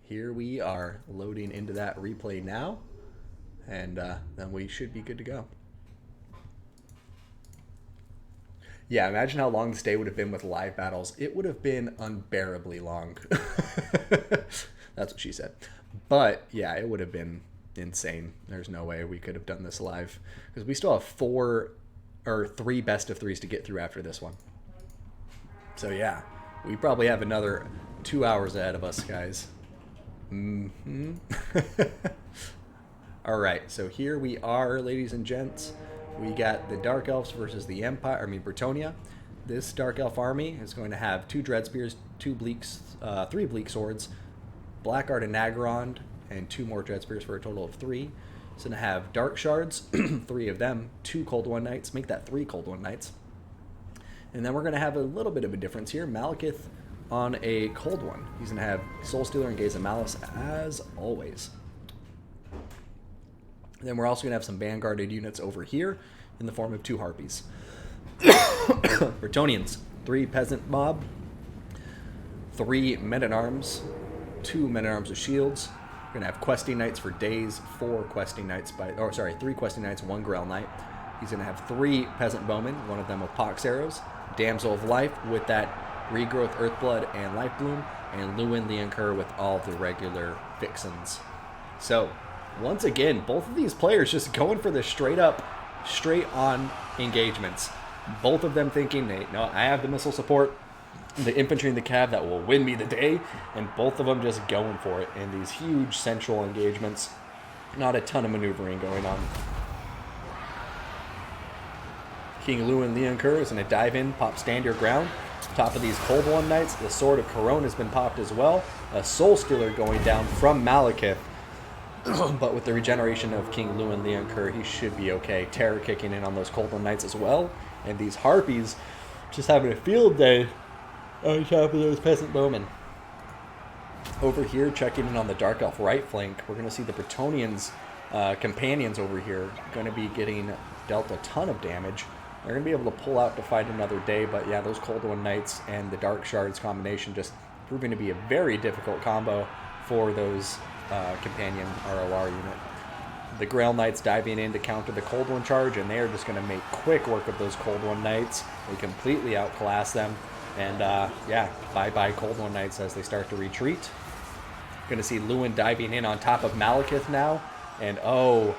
here we are loading into that replay now, and then we should be good to go. Yeah, imagine how long this day would have been with live battles. It would have been unbearably long. That's what she said. But yeah, it would have been insane. There's no way we could have done this live, because we still have 3 best of 3s to get through after this one. So yeah, we probably have another 2 hours ahead of us, guys. All right, so here we are, ladies and gents. We got the Dark Elves versus the Bretonnia. This Dark Elf army is going to have 2 Dread Spears, 3 Bleak Swords, Blackguard and Nagarond, and 2 more Dread Spears for a total of 3. It's going to have Dark Shards, 3 of them, 2 Cold One Knights, make that 3 Cold One Knights. And then we're going to have a little bit of a difference here. Malekith on a Cold One. He's going to have Soul Stealer and Gaze of Malice as always. And then we're also going to have some Vanguarded units over here in the form of 2 Harpies. Bretonians, 3 Peasant Mob, 3 Men-at-Arms, 2 Men-at-Arms with Shields. We're going to have Questing Knights for days, 3 Questing Knights, 1 Grail Knight. He's going to have 3 Peasant Bowmen, one of them with Pox Arrows, Damsel of Life with that Regrowth, Earthblood, and Life Bloom, and Luwin the Incur with all the regular fixins. So, once again, both of these players just going for the straight on engagements. Both of them thinking, no, I have the missile support, the infantry and the cav that will win me the day, and both of them just going for it in these huge central engagements. Not a ton of maneuvering going on. King Luwin the Incur is going to dive in, pop stand your ground. Top of these Cold One Knights, the Sword of Corone has been popped as well. A Soul Stealer going down from Malekith. But with the regeneration of King Luwin the Incur, he should be okay. Terror kicking in on those Cold One Knights as well. And these Harpies just having a field day on top of those Peasant Bowmen. Over here, checking in on the Dark Elf right flank, we're going to see the Bretonians' companions over here going to be getting dealt a ton of damage. They're going to be able to pull out to fight another day, but yeah, those Cold One Knights and the Dark Shards combination just proving to be a very difficult combo for those companion ROR unit. The Grail Knights diving in to counter the Cold One charge, and they are just going to make quick work of those Cold One Knights. They completely outclass them, and yeah, bye-bye Cold One Knights as they start to retreat. Going to see Luwin diving in on top of Malekith now, and oh,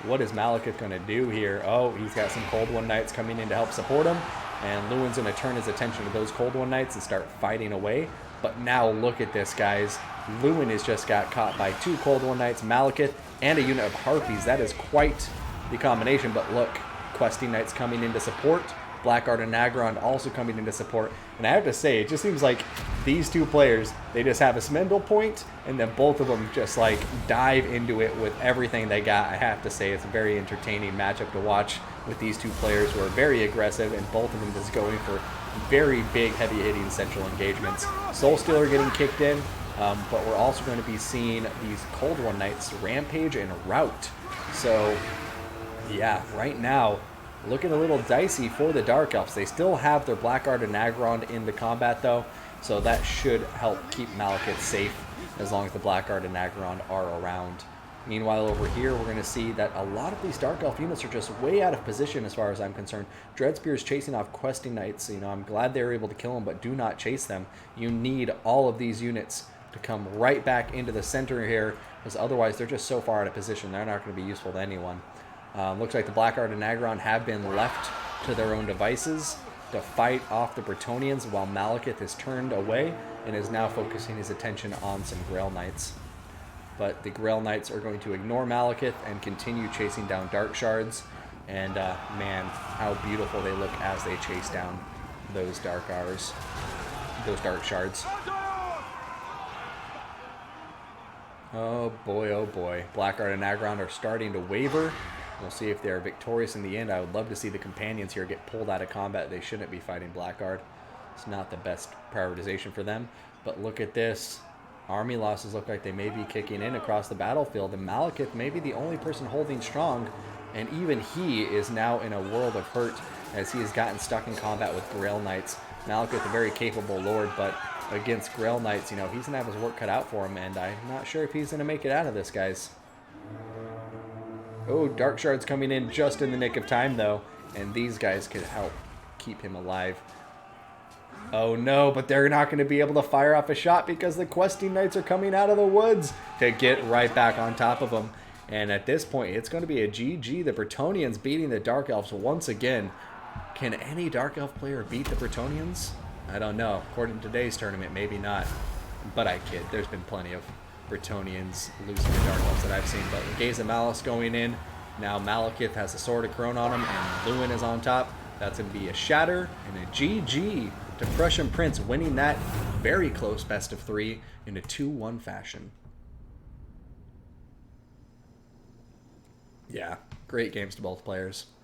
what is Malekith going to do here? Oh, he's got some Cold One Knights coming in to help support him, and Luwin's going to turn his attention to those Cold One Knights and start fighting away. But now look at this, guys. Luwin has just got caught by 2 Cold One Knights, Malekith, and a unit of Harpies. That is quite the combination, but look, Questing Knights coming in to support, Blackguard and Nagarond also coming in to support. And I have to say, it just seems like these 2 players, they just have a spindle point, and then both of them just like dive into it with everything they got. I have to say, it's a very entertaining matchup to watch with these 2 players who are very aggressive, and both of them just going for very big, heavy-hitting central engagements. Soul Stealer getting kicked in, but we're also going to be seeing these Cold One Knights rampage and rout. So, yeah, right now, looking a little dicey for the Dark Elves. They still have their Blackguard and Nagarond in the combat, though, so that should help keep Malekith safe as long as the Blackguard and Nagarond are around. Meanwhile, over here, we're going to see that a lot of these Dark Elf units are just way out of position as far as I'm concerned. Dread Spears chasing off Questing Knights. You know, I'm glad they were able to kill them, but do not chase them. You need all of these units to come right back into the center here, because otherwise they're just so far out of position. They're not going to be useful to anyone. Looks like the Blackguard and Nagarond have been left to their own devices to fight off the Bretonians, while Malekith is turned away and is now focusing his attention on some Grail Knights. But the Grail Knights are going to ignore Malekith and continue chasing down Dark Shards. And man, how beautiful they look as they chase down those Dark Shards. Oh boy. Blackguard and Nagarond are starting to waver. We'll see if they're victorious in the end. I would love to see the companions here get pulled out of combat. They shouldn't be fighting Blackguard. It's not the best prioritization for them. But look at this. Army losses look like they may be kicking in across the battlefield, and Malekith may be the only person holding strong, and even he is now in a world of hurt as he has gotten stuck in combat with Grail Knights. Malekith, a very capable lord, but against Grail Knights, you know, he's going to have his work cut out for him, and I'm not sure if he's going to make it out of this, guys. Oh, Dark Shard's coming in just in the nick of time, though, and these guys could help keep him alive. Oh, no, but they're not going to be able to fire off a shot because the Questing Knights are coming out of the woods to get right back on top of them. And at this point, it's going to be a GG. The Bretonnians beating the Dark Elves once again. Can any Dark Elf player beat the Bretonnians? I don't know. According to today's tournament, maybe not. But I kid. There's been plenty of Bretonnians losing to Dark Elves that I've seen. But Gaze of Malice going in. Now Malekith has a Sword of Corona on him, and Lewin is on top. That's going to be a Shatter and a GG to Prussian Prince, winning that very close best of 3 in a 2-1 fashion. Yeah, great games to both players.